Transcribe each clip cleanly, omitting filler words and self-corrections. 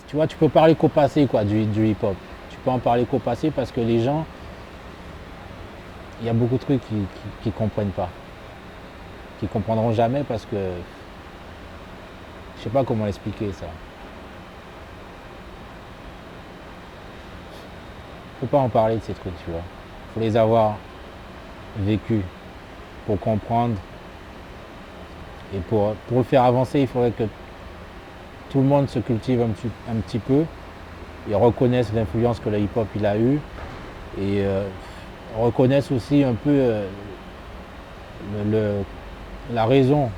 tu vois, tu peux parler qu'au passé, quoi, du hip-hop. Tu peux en parler qu'au passé parce que les gens, il y a beaucoup de trucs qui comprennent pas. Qui comprendront jamais parce que je sais pas comment l'expliquer ça. Faut pas en parler de ces trucs, tu vois. Faut les avoir vécus pour comprendre. Et pour le faire avancer, il faudrait que tout le monde se cultive un petit peu et reconnaisse l'influence que le hip-hop il a eue et reconnaisse aussi un peu la raison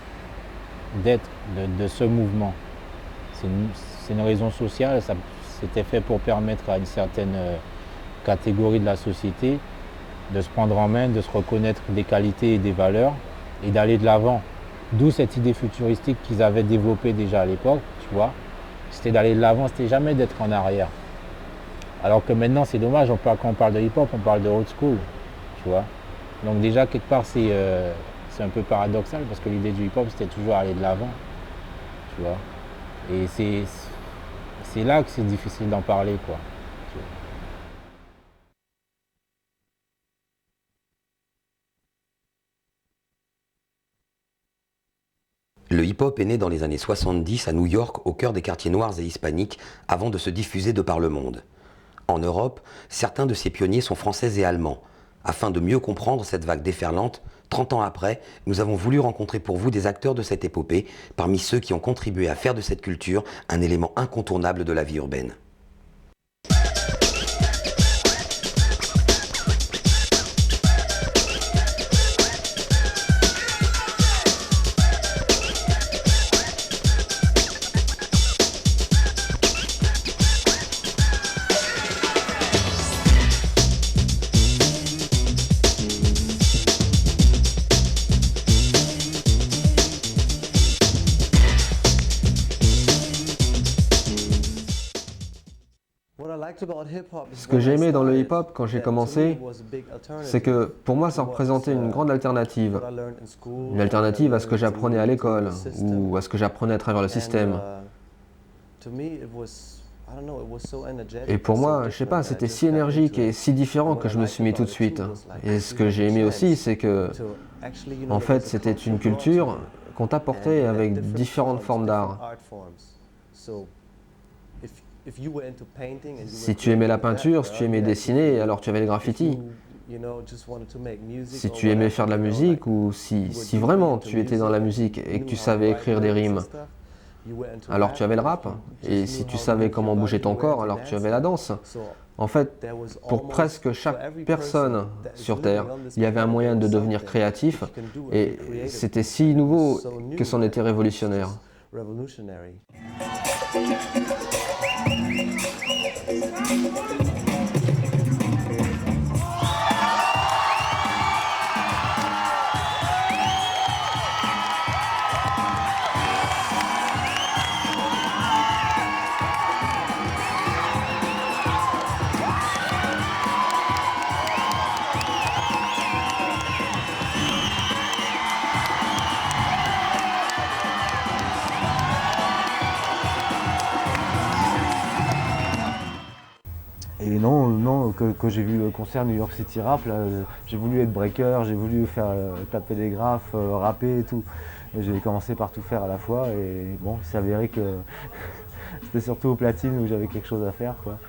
d'être de ce mouvement. C'est une raison sociale, c'était fait pour permettre à une certaine catégorie de la société de se prendre en main, de se reconnaître des qualités et des valeurs et d'aller de l'avant. D'où cette idée futuristique qu'ils avaient développée déjà à l'époque, tu vois. C'était d'aller de l'avant, c'était jamais d'être en arrière. Alors que maintenant, c'est dommage, quand on parle de hip-hop, on parle de old school, tu vois. Donc déjà, quelque part, c'est un peu paradoxal parce que l'idée du hip-hop, c'était toujours aller de l'avant, tu vois. Et c'est là que c'est difficile d'en parler, quoi. Le hip-hop est né dans les années 70 à New York, au cœur des quartiers noirs et hispaniques, avant de se diffuser de par le monde. En Europe, certains de ses pionniers sont français et allemands. Afin de mieux comprendre cette vague déferlante, 30 ans après, nous avons voulu rencontrer pour vous des acteurs de cette épopée, parmi ceux qui ont contribué à faire de cette culture un élément incontournable de la vie urbaine. Ce que j'ai aimé dans le hip-hop quand j'ai commencé, c'est que pour moi ça représentait une grande alternative. Une alternative à ce que j'apprenais à l'école ou à ce que j'apprenais à travers le système. Et pour moi, je sais pas, c'était si énergique et si différent que je me suis mis tout de suite. Et ce que j'ai aimé aussi, c'est que, en fait, c'était une culture qu'on t'apportait avec différentes formes d'art. Si tu aimais la peinture, si tu aimais dessiner, alors tu avais le graffiti. Si tu aimais faire de la musique ou si vraiment tu étais dans la musique et que tu savais écrire des rimes, alors tu avais le rap. Et si tu savais comment bouger ton corps, alors tu avais la danse. En fait, pour presque chaque personne sur Terre, il y avait un moyen de devenir créatif et c'était si nouveau que c'en était révolutionnaire. Et non, que j'ai vu le concert New York City Rap, là, j'ai voulu être breaker, j'ai voulu faire taper des graphes, rapper et tout. Et j'ai commencé par tout faire à la fois et bon, il s'est avéré que c'était surtout au platine où j'avais quelque chose à faire, quoi.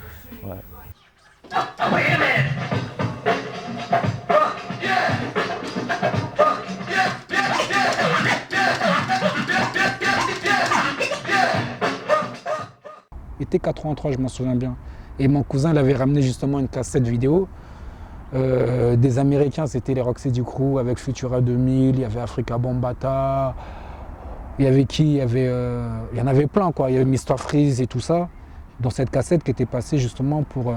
Ouais. Été 83, je m'en souviens bien. Et mon cousin, il avait ramené justement une cassette vidéo des Américains, c'était les Roxy Crew avec Futura 2000, il y avait Africa Bambaataa, il y avait qui, il y en avait plein quoi, il y avait Mr Freeze et tout ça, dans cette cassette qui était passée justement pour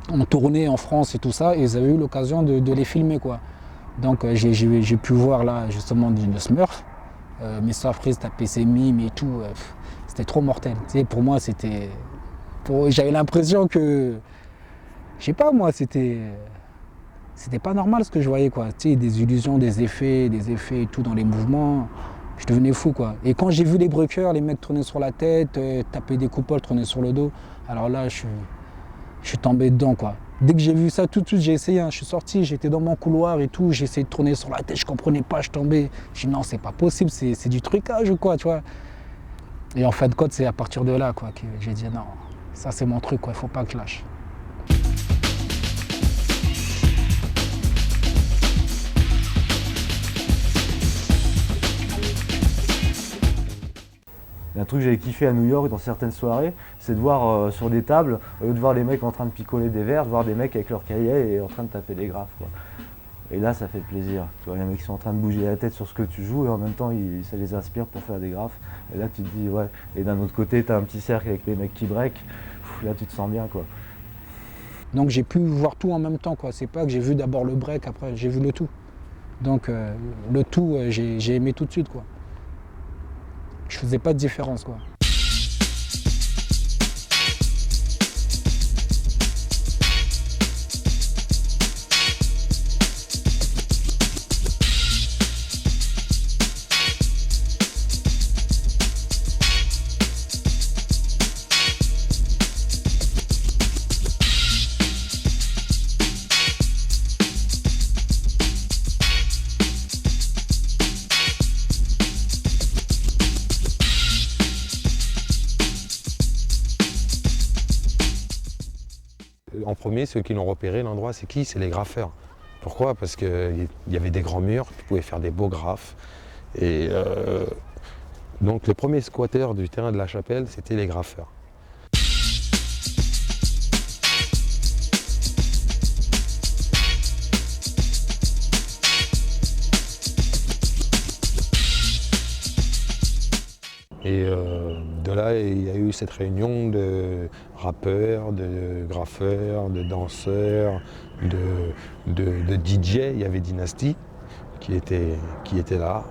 en tournée en France et tout ça, et ils avaient eu l'occasion de les filmer quoi. Donc j'ai pu voir là justement de Smurf, Mr Freeze taper ses mimes et tout, c'était trop mortel. Tu sais, pour moi c'était... J'avais l'impression que, je sais pas moi, c'était pas normal ce que je voyais quoi. Tu sais, des illusions, des effets et tout dans les mouvements. Je devenais fou, quoi. Et quand j'ai vu les breakers, les mecs tourner sur la tête, taper des coupoles, tourner sur le dos, alors là, je suis tombé dedans, quoi. Dès que j'ai vu ça, tout de suite, j'ai essayé. Hein. Je suis sorti, j'étais dans mon couloir et tout. J'ai essayé de tourner sur la tête, je comprenais pas, je tombais. Je dis non, c'est pas possible, c'est du trucage ou quoi, tu vois. Et en fin de compte, c'est à partir de là, quoi, que j'ai dit non, ça c'est mon truc, quoi, il faut pas que je lâche. Un truc que j'avais kiffé à New York dans certaines soirées, c'est de voir sur des tables, au lieu de voir des mecs en train de picoler des verres, de voir des mecs avec leur cahier et en train de taper des graphes, quoi. Et là, ça fait plaisir. Tu vois, les mecs qui sont en train de bouger la tête sur ce que tu joues et en même temps, ça les inspire pour faire des graphes. Et là, tu te dis, ouais. Et d'un autre côté, tu as un petit cercle avec les mecs qui break. Là, tu te sens bien, quoi. Donc j'ai pu voir tout en même temps, quoi. C'est pas que j'ai vu d'abord le break, après j'ai vu le tout. Donc le tout, j'ai aimé tout de suite, quoi. Je faisais pas de différence, quoi. En premier, ceux qui l'ont repéré, l'endroit, c'est qui? C'est les graffeurs. Pourquoi? Parce qu'il y avait des grands murs, tu pouvais faire des beaux graphes. Et donc les premiers squatteurs du terrain de la Chapelle, c'était les graffeurs. Et de là, il y a eu cette réunion de rappeurs, de graffeurs, de danseurs, de DJ. Il y avait Dynasty qui était là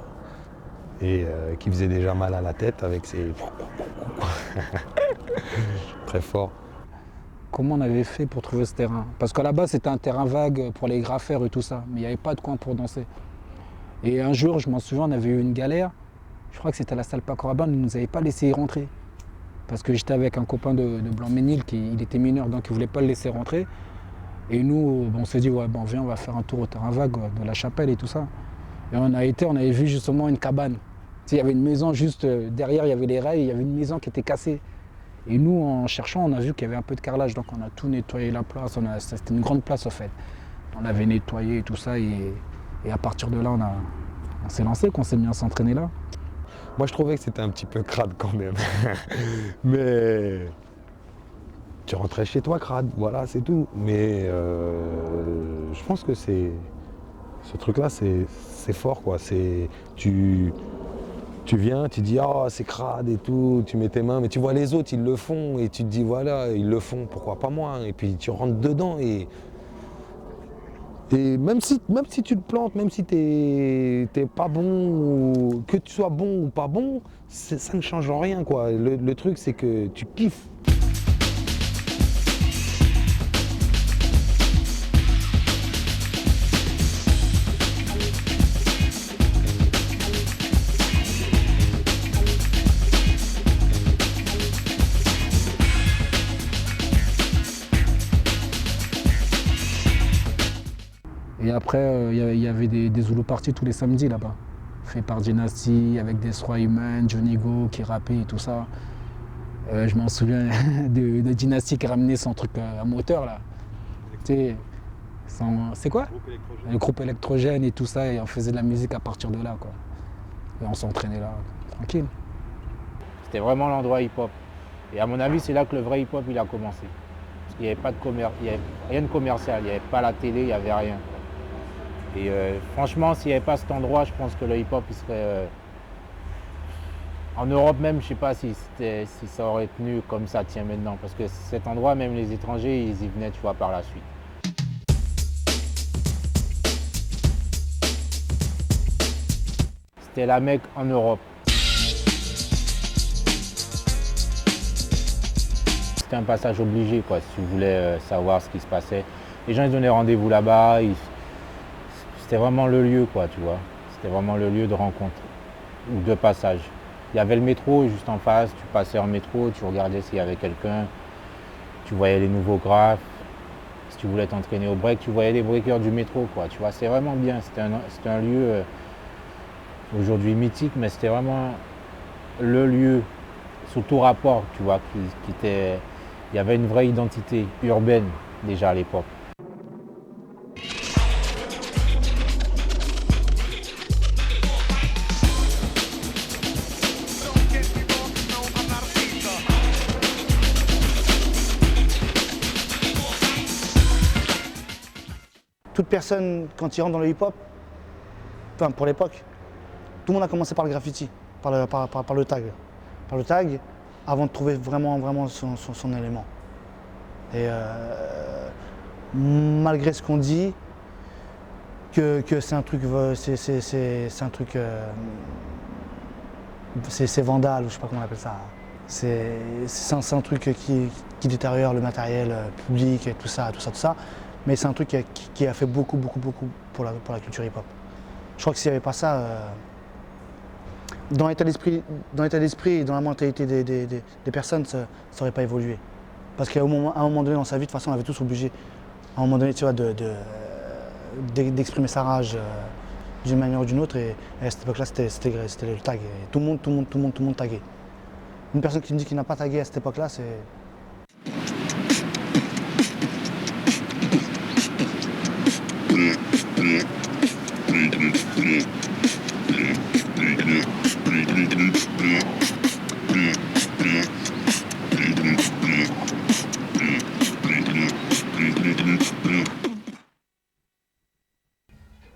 et qui faisait déjà mal à la tête avec ses... Très fort. Comment on avait fait pour trouver ce terrain? Parce qu'à la base, c'était un terrain vague pour les graffeurs et tout ça, mais il n'y avait pas de coin pour danser. Et un jour, je m'en souviens, on avait eu une galère. Je crois que c'était à la salle Paco Rabanne, ils ne nous avaient pas laissé y rentrer. Parce que j'étais avec un copain de Blanc-Ménil, il était mineur, donc il ne voulait pas le laisser rentrer. Et nous, on s'est dit, ouais, bon, viens, on va faire un tour au terrain vague de la Chapelle et tout ça. Et on avait vu justement une cabane. Tu sais, il y avait une maison juste derrière, il y avait les rails, il y avait une maison qui était cassée. Et nous, en cherchant, on a vu qu'il y avait un peu de carrelage, donc on a tout nettoyé la place. C'était une grande place, en fait. On avait nettoyé et tout ça, et à partir de là, on s'est lancé, qu'on s'est mis à s'entraîner là. Moi, je trouvais que c'était un petit peu crade quand même. Mais tu rentrais chez toi crade, voilà, c'est tout. Mais je pense que ce truc-là, c'est fort, quoi. Tu viens, tu dis, ah, c'est crade et tout, tu mets tes mains, mais tu vois les autres, ils le font, et tu te dis, voilà, ils le font, pourquoi pas moi? Et puis tu rentres dedans, et même si tu te plantes, même si t'es pas bon, ou que tu sois bon ou pas bon, ça ne change rien, quoi. Le truc, c'est que tu kiffes. Et après, il y avait des Zulu parties tous les samedis là-bas. Fait par Dynasty, avec des Sroy Human, Johnny Go qui rappait et tout ça. Je m'en souviens de Dynasty qui ramenait son truc à moteur là. Tu sais, c'est quoi? Le groupe électrogène et tout ça, et on faisait de la musique à partir de là, quoi. Et on s'entraînait là, tranquille. C'était vraiment l'endroit hip-hop. Et à mon avis, c'est là que le vrai hip-hop il a commencé. Parce qu'il n'y avait pas il y avait rien de commercial, il n'y avait pas la télé, il n'y avait rien. Et franchement, s'il n'y avait pas cet endroit, je pense que le hip-hop il serait... En Europe même, je ne sais pas si ça aurait tenu comme ça tient maintenant. Parce que cet endroit, même les étrangers, ils y venaient, tu vois, par la suite. C'était la Mecque en Europe. C'était un passage obligé, quoi, si tu voulais savoir ce qui se passait. Les gens, ils donnaient rendez-vous là-bas. C'était vraiment le lieu, quoi, tu vois. C'était vraiment le lieu de rencontre. ou deux passages. Il y avait le métro juste en face, tu passais en métro, tu regardais s'il y avait quelqu'un, tu voyais les nouveaux graphes. Si tu voulais t'entraîner au break, tu voyais les breakers du métro, quoi. Tu vois, c'est vraiment bien. C'était un lieu aujourd'hui mythique, mais c'était vraiment le lieu, sous tout rapport, tu vois, qui était. Il y avait une vraie identité urbaine déjà à l'époque. Toute personne, quand il rentre dans le hip-hop, enfin pour l'époque, tout le monde a commencé par le graffiti, par le tag. Par le tag, avant de trouver vraiment son élément. Et malgré ce qu'on dit, que c'est un truc, c'est vandal, ou je sais pas comment on appelle ça. C'est un truc qui détériore le matériel public et tout ça. Mais c'est un truc qui a fait beaucoup pour la culture hip-hop. Je crois que s'il n'y avait pas ça, dans l'état d'esprit et dans la mentalité des personnes, ça n'aurait pas évolué. Parce qu'à un moment donné dans sa vie, de toute façon, on avait tous obligé, à un moment donné, tu vois, d'exprimer sa rage d'une manière ou d'une autre. Et à cette époque-là, c'était le tag. Et tout le monde taguait. Une personne qui me dit qu'il n'a pas tagué à cette époque-là, c'est...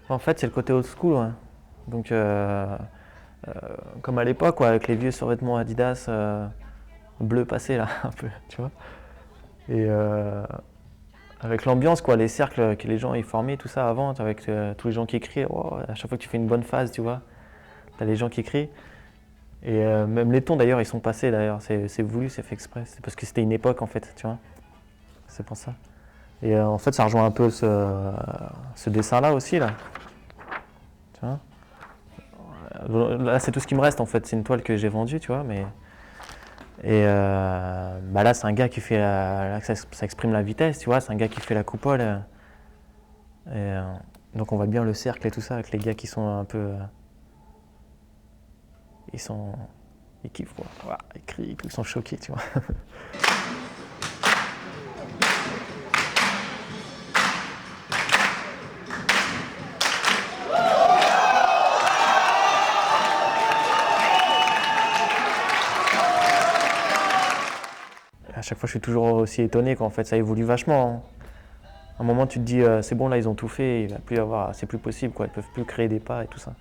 En fait, c'est le côté old school. Ouais. Donc, comme à l'époque, avec les vieux survêtements Adidas bleu passé, là, un peu, tu vois. Et avec l'ambiance, quoi, les cercles que les gens y formaient, tout ça avant, avec tous les gens qui crient. Oh, à chaque fois que tu fais une bonne phase, tu vois, t'as les gens qui crient. Et même les tons, d'ailleurs, ils sont passés, d'ailleurs. C'est voulu, c'est fait exprès. C'est parce que c'était une époque, en fait, tu vois. C'est pour ça. Et en fait, ça rejoint un peu ce dessin-là aussi, là. Tu vois. Là, c'est tout ce qui me reste, en fait. C'est une toile que j'ai vendue, tu vois, mais... Et bah là, c'est un gars qui fait là, ça exprime la vitesse, tu vois, c'est un gars qui fait la coupole. Et, donc on voit bien le cercle et tout ça, avec les gars qui sont un peu... Ils kiffent, quoi. Voilà, ils crient, ils sont choqués, tu vois. À chaque fois, je suis toujours aussi étonné qu'en fait, ça évolue vachement. À un moment, tu te dis, c'est bon, là, ils ont tout fait, il va plus y avoir, c'est plus possible, quoi. Ils peuvent plus créer des pas et tout ça.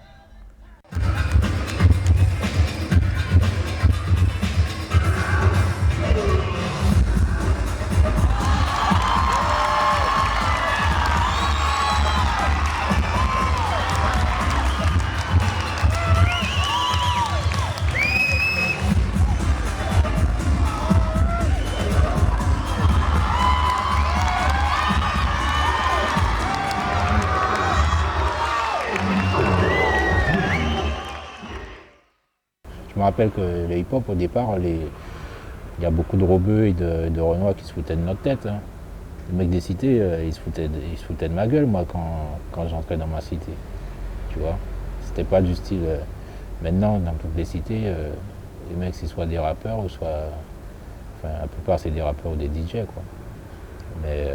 Je me rappelle que le hip-hop, au départ, il y a beaucoup de rebeux et de Renois qui se foutaient de notre tête. Hein. Les mecs des cités, ils se foutaient de ma gueule, moi, quand j'entrais dans ma cité. Tu vois, c'était pas du style... maintenant, dans toutes les cités, les mecs, c'est soit des rappeurs ou soit... Enfin, la plupart, c'est des rappeurs ou des DJ, quoi. Mais...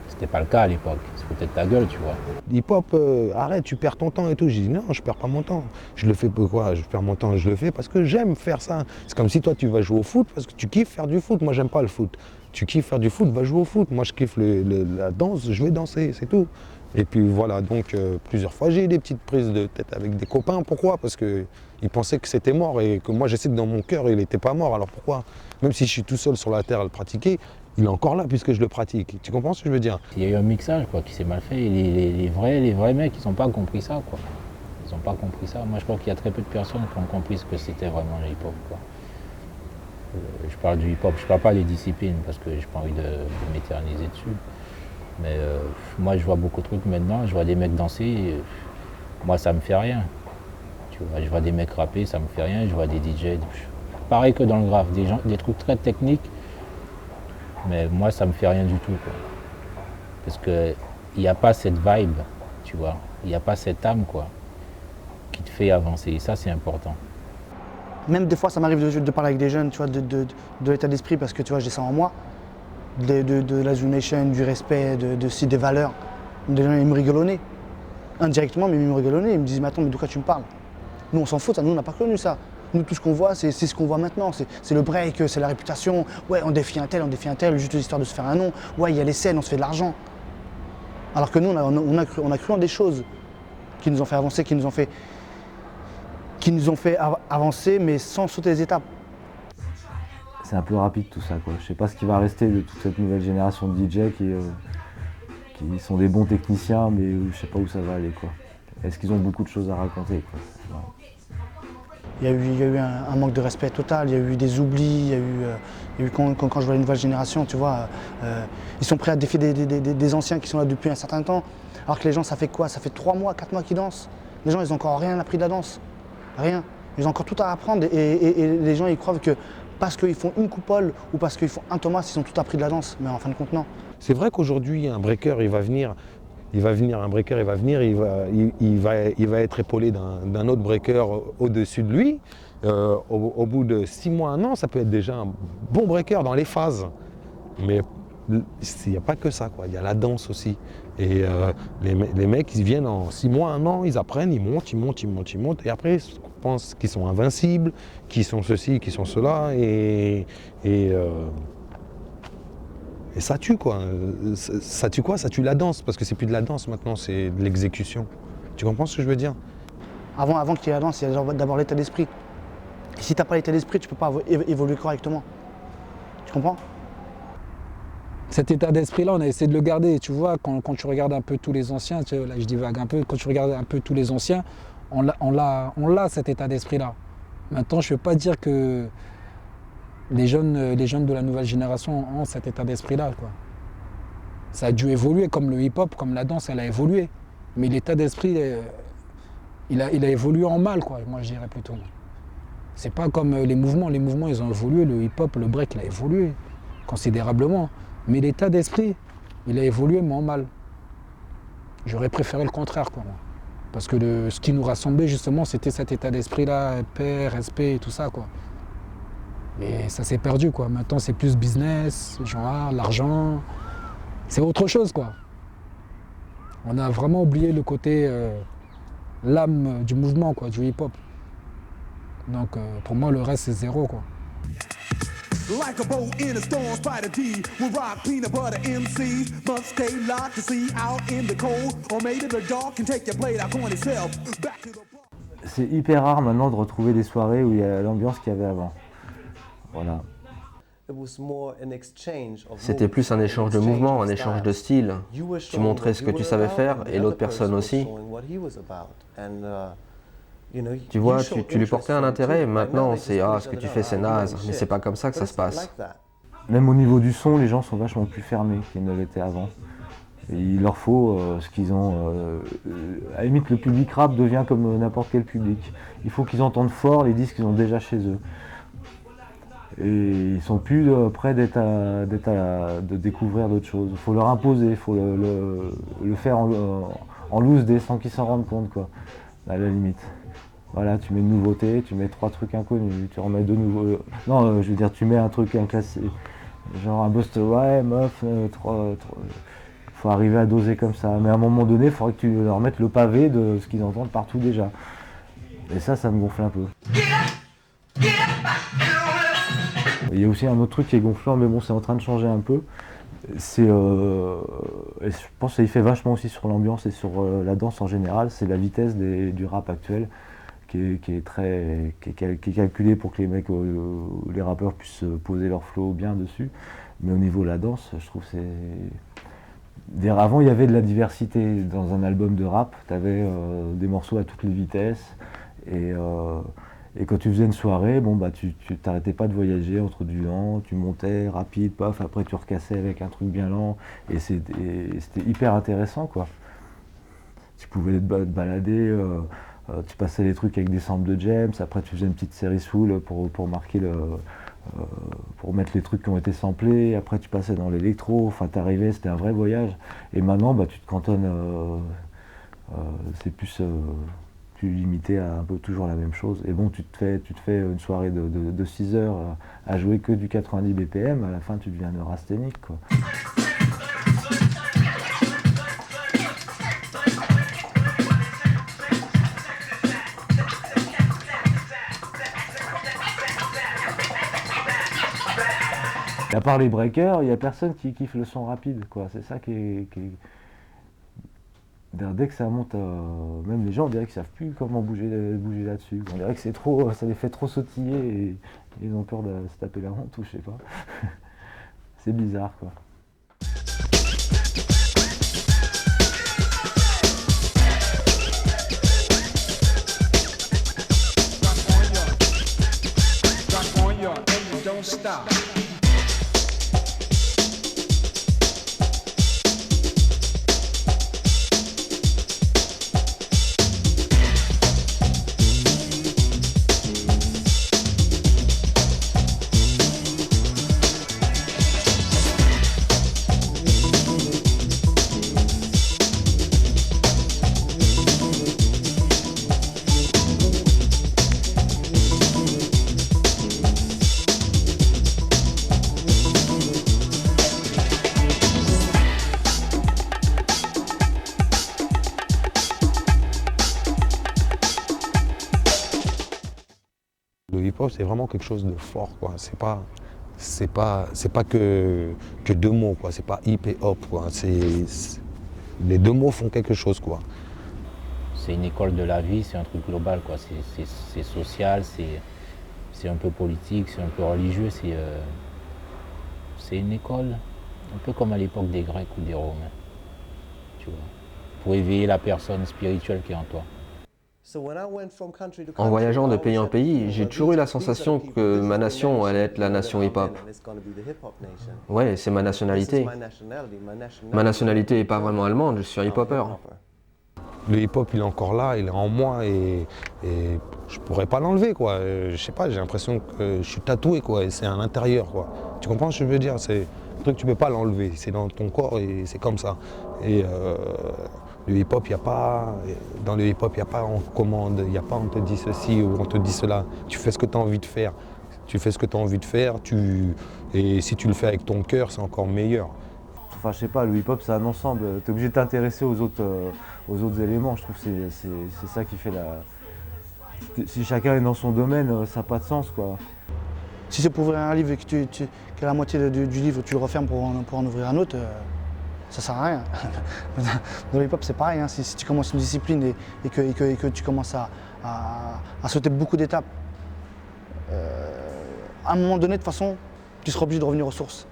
c'était pas le cas à l'époque, ils se foutaient de ta gueule, tu vois. Hip-hop, arrête, tu perds ton temps et tout. J'ai dit non, je perds pas mon temps. Je le fais pourquoi? Je perds mon temps, je le fais parce que j'aime faire ça. C'est comme si toi tu vas jouer au foot parce que tu kiffes faire du foot. Moi j'aime pas le foot. Tu kiffes faire du foot, va jouer au foot. Moi je kiffe la danse, je vais danser, c'est tout. Et puis voilà, donc plusieurs fois j'ai eu des petites prises de tête avec des copains. Pourquoi? Parce qu'ils pensaient que c'était mort et que moi je sais que dans mon cœur il n'était pas mort. Alors pourquoi? Même si je suis tout seul sur la terre à le pratiquer, il est encore là puisque je le pratique. Tu comprends ce que je veux dire? Il y a eu un mixage quoi, qui s'est mal fait. Et les vrais mecs, ils n'ont pas compris ça. Quoi. Ils n'ont pas compris ça. Moi, je pense qu'il y a très peu de personnes qui ont compris ce que c'était vraiment le hip-hop. Quoi. Je parle du hip-hop, je ne parle pas des disciplines parce que je n'ai pas envie de m'éterniser dessus. Mais moi, je vois beaucoup de trucs maintenant. Je vois des mecs danser. Et, moi, ça me fait rien. Tu vois, je vois des mecs rapper, ça me fait rien, je vois des DJ, pareil que dans le graphe, des trucs très techniques, mais moi ça me fait rien du tout, quoi. Parce qu'il n'y a pas cette vibe, tu vois, il n'y a pas cette âme, quoi, qui te fait avancer, et ça c'est important. Même des fois, ça m'arrive de parler avec des jeunes, tu vois, de l'état d'esprit, parce que tu vois, j'ai ça en moi, de la Zunation, du respect, des valeurs. Des gens, ils me rigolent au nez. Indirectement, mais ils me rigolent au nez. Ils me disent, mais attends, mais de quoi tu me parles? Nous, on s'en fout, ça, nous, on n'a pas connu ça. Nous, tout ce qu'on voit, c'est ce qu'on voit maintenant. C'est le break, c'est la réputation. Ouais, on défie un tel, juste histoire de se faire un nom. Ouais, il y a les scènes, on se fait de l'argent. Alors que nous, on a cru en des choses qui nous ont fait avancer, qui nous ont fait avancer, mais sans sauter les étapes. C'est un peu rapide tout ça, quoi. Je sais pas ce qui va rester de toute cette nouvelle génération de DJ qui sont des bons techniciens, mais je sais pas où ça va aller, quoi. Est-ce qu'ils ont beaucoup de choses à raconter, quoi. Il y a eu un manque de respect total, il y a eu des oublis, il y a eu quand je vois la nouvelle génération, tu vois, ils sont prêts à défier des anciens qui sont là depuis un certain temps, alors que les gens, ça fait quoi? Ça fait 3 mois, 4 mois qu'ils dansent. Les gens, ils n'ont encore rien appris de la danse, rien. Ils ont encore tout à apprendre et les gens, ils croient que parce qu'ils font une coupole ou parce qu'ils font un Thomas, ils ont tout appris de la danse, mais en fin de compte, non. C'est vrai qu'aujourd'hui, un breaker, il va venir, il va être épaulé d'un autre breaker au-dessus de lui. Au bout de 6 mois, 1 an, ça peut être déjà un bon breaker dans les phases. Mais il n'y a pas que ça, quoi. Il y a la danse aussi. Et les mecs, ils viennent en 6 mois, 1 an, ils apprennent, ils montent. Et après, ils pensent qu'ils sont invincibles, qu'ils sont ceci, qu'ils sont cela. Et ça tue, quoi. Ça tue quoi? Ça tue la danse, parce que c'est plus de la danse maintenant, c'est de l'exécution. Tu comprends ce que je veux dire? Avant qu'il y ait la danse, il y a d'abord l'état d'esprit. Si tu n'as pas l'état d'esprit, tu ne peux pas évoluer correctement. Tu comprends? Cet état d'esprit-là, on a essayé de le garder. Tu vois, quand tu regardes un peu tous les anciens, tu vois, là je divague un peu, quand tu regardes un peu tous les anciens, on l'a cet état d'esprit-là. Maintenant, je ne veux pas dire que les jeunes de la nouvelle génération ont cet état d'esprit-là, quoi. Ça a dû évoluer comme le hip-hop, comme la danse, elle a évolué. Mais l'état d'esprit, il a évolué en mal, quoi, moi je dirais plutôt. C'est pas comme les mouvements ils ont évolué, le hip-hop, le break, il a évolué considérablement. Mais l'état d'esprit, il a évolué, mais en mal. J'aurais préféré le contraire, quoi, moi. Parce que ce qui nous rassemblait, justement, c'était cet état d'esprit-là, paix, respect et tout ça, quoi. Et ça s'est perdu, quoi. Maintenant, c'est plus business, genre l'argent. C'est autre chose, quoi. On a vraiment oublié le côté, l'âme du mouvement, quoi, du hip-hop. Donc, pour moi, le reste, c'est zéro, quoi. Like a boat in a storm, Spider D will rock peanut butter MC. Must stay locked to see out in the cold, or maybe the dog can take your plate out on itself. Back to the bar. C'est hyper rare maintenant de retrouver des soirées où il y a l'ambiance qu'il y avait avant. Voilà. C'était plus un échange de mouvements, un échange de style. Tu montrais ce que tu savais faire et l'autre personne aussi. Tu vois, tu lui portais un intérêt, maintenant c'est « Ah, ce que tu fais c'est naze », mais c'est pas comme ça que ça se passe. Même au niveau du son, les gens sont vachement plus fermés qu'ils ne l'étaient avant. Et il leur faut ce qu'ils ont. À la limite, le public rap devient comme n'importe quel public. Il faut qu'ils entendent fort les disques qu'ils ont déjà chez eux. Et ils sont plus prêts de découvrir d'autres choses. Il faut leur imposer, il faut le faire en loose day sans qu'ils s'en rendent compte, quoi, à la limite. Voilà, tu mets une nouveauté, tu mets 3 trucs inconnus, tu remets 2 nouveaux. Non, je veux dire, tu mets un truc inclassé, genre un Busta Rhymes, meuf, 3. Faut arriver à doser comme ça. Mais à un moment donné, il faudrait que tu leur mettes le pavé de ce qu'ils entendent partout déjà. Et ça me gonfle un peu. Il y a aussi un autre truc qui est gonflant, mais bon, c'est en train de changer un peu. C'est, et je pense que ça y fait vachement aussi sur l'ambiance et sur la danse en général, c'est la vitesse du rap actuel qui est calculée pour que les mecs, les rappeurs puissent poser leur flow bien dessus. Mais au niveau de la danse, je trouve que c'est... Avant, il y avait de la diversité dans un album de rap, tu avais des morceaux à toutes les vitesses et quand tu faisais une soirée, bon, bah, tu t'arrêtais pas de voyager entre du lent, tu montais rapide, paf, après tu recassais avec un truc bien lent et c'était hyper intéressant, quoi. Tu pouvais te balader tu passais les trucs avec des samples de James, après tu faisais une petite série full pour marquer pour mettre les trucs qui ont été samplés, après tu passais dans l'électro, enfin t'arrivais, c'était un vrai voyage. Et maintenant bah, tu te cantonnes, c'est plus limité à un peu toujours la même chose. Et bon, tu te fais une soirée de 6 heures à jouer que du 90 BPM, à la fin tu deviens neurasthénique, quoi. À part les breakers, il n'y a personne qui kiffe le son rapide, quoi. C'est ça qui est... Dès que ça monte, même les gens, on dirait qu'ils ne savent plus comment bouger là-dessus. On dirait que c'est trop, ça les fait trop sautiller et ils ont peur de se taper la honte ou je sais pas. C'est bizarre, quoi. Le hip-hop, c'est vraiment quelque chose de fort, quoi. C'est pas que deux mots, quoi. C'est pas hip et hop, quoi. Les deux mots font quelque chose, quoi. C'est une école de la vie, c'est un truc global, quoi. C'est social, c'est un peu politique, c'est un peu religieux, c'est une école, un peu comme à l'époque des Grecs ou des Romains, tu vois, pour éveiller la personne spirituelle qui est en toi. En voyageant de pays en pays, j'ai toujours eu la sensation que ma nation allait être la nation hip-hop. Ouais, c'est ma nationalité. Ma nationalité n'est pas vraiment allemande, je suis un hip-hopper. Le hip-hop, il est encore là, il est en moi et je pourrais pas l'enlever, quoi. Je sais pas, j'ai l'impression que je suis tatoué, quoi, et c'est à l'intérieur, quoi. Tu comprends ce que je veux dire? C'est un truc que tu peux pas l'enlever, c'est dans ton corps et c'est comme ça. Et le hip-hop, dans le hip-hop, il n'y a pas on commande, il n'y a pas on te dit ceci ou on te dit cela. Tu fais ce que tu as envie de faire. Tu fais ce que tu as envie de faire, et si tu le fais avec ton cœur, c'est encore meilleur. Enfin, je sais pas, le hip-hop, c'est un ensemble. Tu es obligé de t'intéresser aux autres éléments. Je trouve que c'est ça qui fait la... Si chacun est dans son domaine, ça n'a pas de sens, quoi. Si c'est pour ouvrir un livre et que la moitié du livre, tu le refermes pour en ouvrir un autre, ça sert à rien. Dans le hip-hop, c'est pareil. Hein. Si tu commences une discipline et que tu commences à sauter beaucoup d'étapes, à un moment donné, de toute façon, tu seras obligé de revenir aux sources.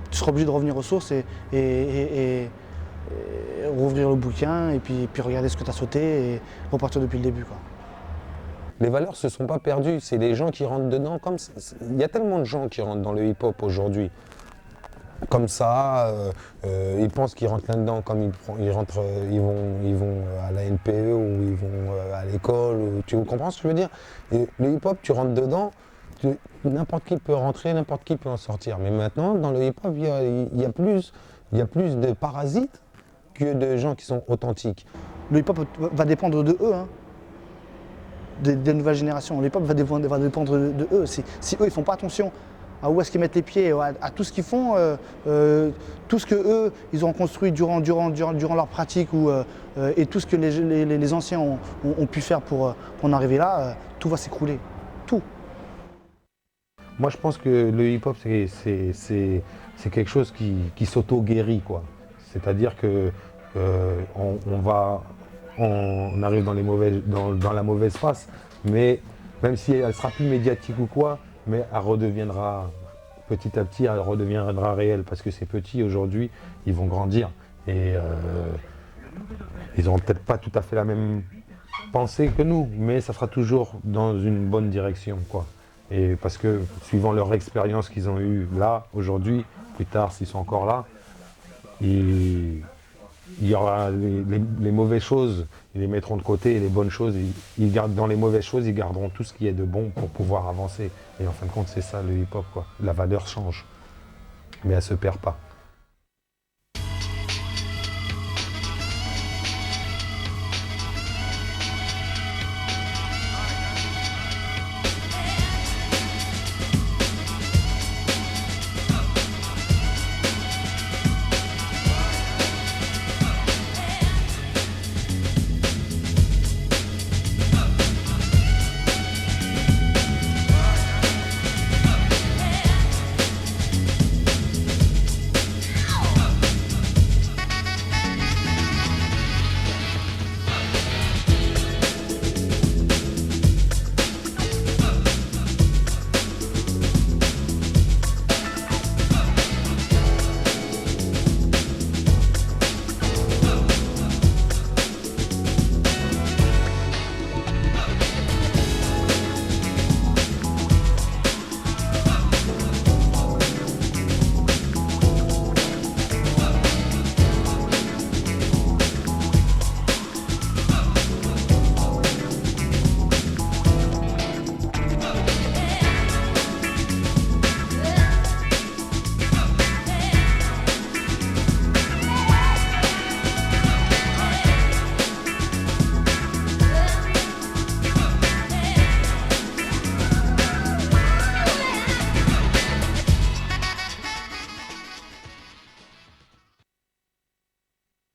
Tu seras obligé de revenir aux sources et rouvrir le bouquin et puis regarder ce que tu as sauté et repartir depuis le début, quoi. Les valeurs ne se sont pas perdues, c'est les gens qui rentrent dedans. Il y a tellement de gens qui rentrent dans le hip-hop aujourd'hui. Comme ça, ils pensent qu'ils rentrent là-dedans comme ils vont à la NPE ou ils vont à l'école. Tu comprends ce que je veux dire? Et le hip-hop, tu rentres dedans, n'importe qui peut rentrer, n'importe qui peut en sortir. Mais maintenant, dans le hip-hop, il y a plus de parasites que de gens qui sont authentiques. Le hip-hop va dépendre de eux, hein. Des nouvelles générations. Le hip-hop va dépendre de eux. Si eux, ils ne font pas attention à où est-ce qu'ils mettent les pieds, à tout ce qu'ils font, tout ce que eux, ils ont construit durant leur pratique et tout ce que les anciens ont pu faire pour en arriver là, tout va s'écrouler. Tout. Moi, je pense que le hip-hop, c'est quelque chose qui s'auto-guérit, quoi. C'est-à-dire que on arrive dans la mauvaise passe, mais même si elle sera plus médiatique ou quoi, mais elle redeviendra petit à petit, elle redeviendra réelle parce que ces petits aujourd'hui, ils vont grandir et ils n'auront peut-être pas tout à fait la même pensée que nous, mais ça sera toujours dans une bonne direction, quoi. Et parce que suivant leur expérience qu'ils ont eue là, aujourd'hui, plus tard, s'ils sont encore là, ils il y aura les mauvaises choses, ils les mettront de côté, et les bonnes choses, ils gardent, dans les mauvaises choses, ils garderont tout ce qui est de bon pour pouvoir avancer. Et en fin de compte, c'est ça le hip-hop, quoi. La valeur change, mais elle se perd pas.